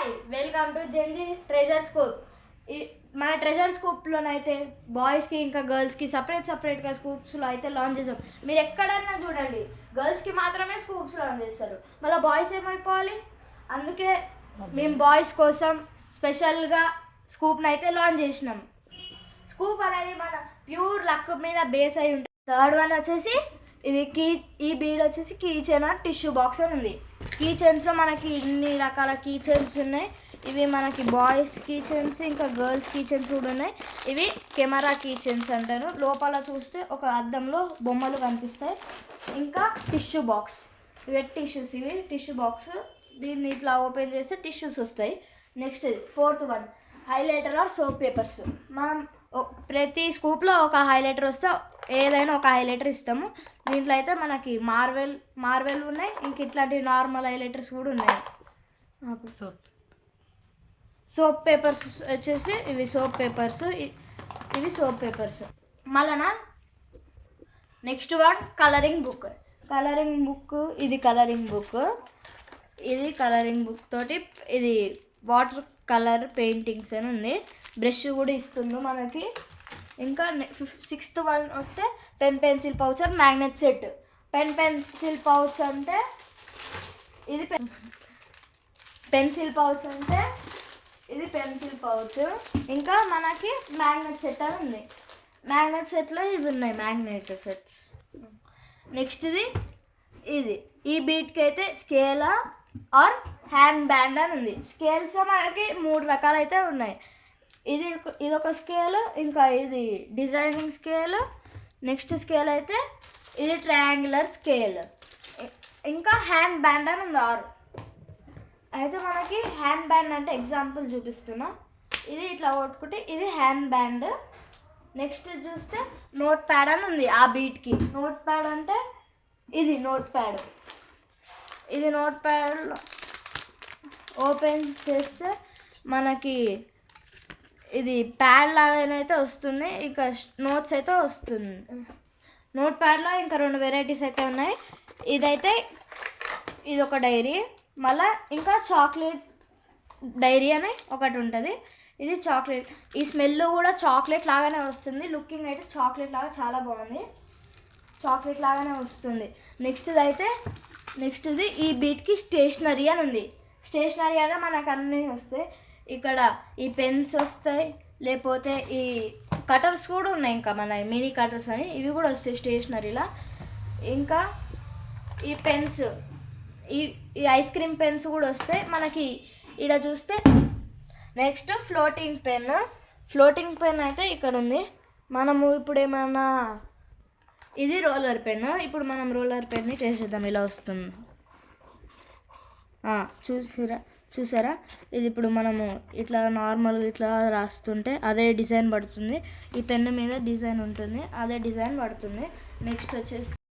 Hi welcome to Gen Z treasure scoop. మన treasure స్కూప్లోనైతే బాయ్స్కి ఇంకా గర్ల్స్కి సపరేట్గా స్కూప్స్లో అయితే లాంచ్ చేసాం. మీరు ఎక్కడన్నా చూడండి గర్ల్స్కి మాత్రమే స్కూప్స్ లాంచ్ చేస్తారు, మళ్ళీ బాయ్స్ ఏమైపోవాలి. అందుకే మేము బాయ్స్ కోసం స్పెషల్గా స్కూప్ని అయితే లాంచ్ చేసినాం. స్కూప్ అనేది మన ప్యూర్ లక్ మీద బేస్ అయి ఉంటుంది. థర్డ్ వన్ వచ్చేసి ఇది ఈ బీడ్ వచ్చేసి కీ చైన్ టిష్యూ బాక్స్ అని ఉంది. కీ చైన్స్లో మనకి ఇన్ని రకాల కీ చైన్స్ ఉన్నాయి. ఇవి మనకి బాయ్స్ కీ చైన్స్ ఇంకా గర్ల్స్ కీ చైన్స్ కూడా ఉన్నాయి. ఇవి కెమెరా కీ చైన్స్ అంటారు. లోపల చూస్తే ఒక అద్దంలో బొమ్మలు కనిపిస్తాయి. ఇంకా టిష్యూ బాక్స్, ఇవి టిష్యూస్, ఇవి టిష్యూ బాక్స్. దీన్ని ఇట్లా ఓపెన్ చేస్తే టిష్యూస్ వస్తాయి. Next fourth one highlighter or soap papers. మనం ప్రతి స్కూప్లో ఒక హైలైటర్ వస్తే ఏదైనా ఒక హైలైటర్ ఇస్తాము. దీంట్లో అయితే మనకి మార్వెల్ ఉన్నాయి, ఇంక ఇట్లాంటి నార్మల్ హైలైటర్స్ కూడా ఉన్నాయి. సోప్ పేపర్స్ వచ్చేసి ఇవి సోప్ పేపర్స్. మళ్ళా నెక్స్ట్ వన్ కలరింగ్ బుక్. ఇది కలరింగ్ బుక్ తోటి ఇది వాటర్ కలర్ పెయింటింగ్స్ అని ఉంది. బ్రష్ కూడా ఇస్తుంది మనకి. ఇంకా సిక్స్త్ వన్ వస్తే pencil pouch and magnet set. Pencil pouch అంటే ఇది పెన్సిల్ పౌచ్. ఇంకా మనకి మ్యాగ్నెట్ సెట్ అని ఉంది. మ్యాగ్నెట్ సెట్లో ఇవి ఉన్నాయి, మ్యాగ్నెట్ సెట్స్. నెక్స్ట్ది ఇది ఈ బీట్కి అయితే స్కేల్ ఆర్ హ్యాండ్ బ్యాండ్ అని ఉంది. స్కేల్స్ మనకి 3 రకాలు అయితే ఉన్నాయి. ఇదొక స్కేల్, ఇంకా ఇది డిజైనింగ్ స్కేల్. నెక్స్ట్ స్కేల్ అయితే ఇది ట్రయాంగులర్ స్కేల్. ఇంకా హ్యాండ్ బ్యాండ్ అని ఉంది 6. అయితే మనకి హ్యాండ్ బ్యాండ్ అంటే ఎగ్జాంపుల్ చూపిస్తున్నా. ఇది ఇట్లా కొట్టుకుంటే ఇది హ్యాండ్ బ్యాండ్. నెక్స్ట్ చూస్తే నోట్ ప్యాడ్ అని ఉంది. ఆ బీట్కి నోట్ ప్యాడ్ అంటే ఇది నోట్ ప్యాడ్ ఓపెన్ చేస్తే మనకి ఇది ప్యాడ్ లాగానైతే వస్తుంది. ఇంకా నోట్స్ అయితే వస్తుంది. నోట్ ప్యాడ్లో ఇంకా 2 వెరైటీస్ అయితే ఉన్నాయి. ఇది ఒక డైరీ, మళ్ళీ ఇంకా చాక్లెట్ డైరీ అని ఒకటి ఉంటుంది. ఇది చాక్లెట్. ఈ స్మెల్ కూడా చాక్లెట్ లాగానే వస్తుంది. లుకింగ్ అయితే చాక్లెట్ లాగా చాలా బాగుంది, చాక్లెట్ లాగానే వస్తుంది. నెక్స్ట్ది ఈ బీట్కి స్టేషనరీ అని ఉంది. స్టేషనరీ అంటే మనకు అన్నీ వస్తాయి. ఇక్కడ ఈ పెన్స్ వస్తాయి, లేకపోతే ఈ కటర్స్ కూడా ఉన్నాయి. ఇంకా మన మినీ కటర్స్ అని ఇవి కూడా వస్తాయి స్టేషనరీలా. ఇంకా ఈ పెన్స్, ఈ ఐస్ క్రీమ్ పెన్స్ కూడా వస్తాయి మనకి. ఇక్కడ చూస్తే నెక్స్ట్ ఫ్లోటింగ్ పెన్ అయితే ఇక్కడ ఉంది. మనము ఇప్పుడు ఏమన్నా ఇది రోలర్ పెన్. ఇప్పుడు మనం రోలర్ పెన్ని టేస్ట్ చేద్దాం, ఇలా వస్తుంది. చూసారా ఇది ఇప్పుడు మనము ఇట్లా నార్మల్గా ఇట్లా రాస్తుంటే అదే డిజైన్ పడుతుంది. ఈ పెన్ను మీద డిజైన్ ఉంటుంది, అదే డిజైన్ పడుతుంది. నెక్స్ట్ వచ్చేసి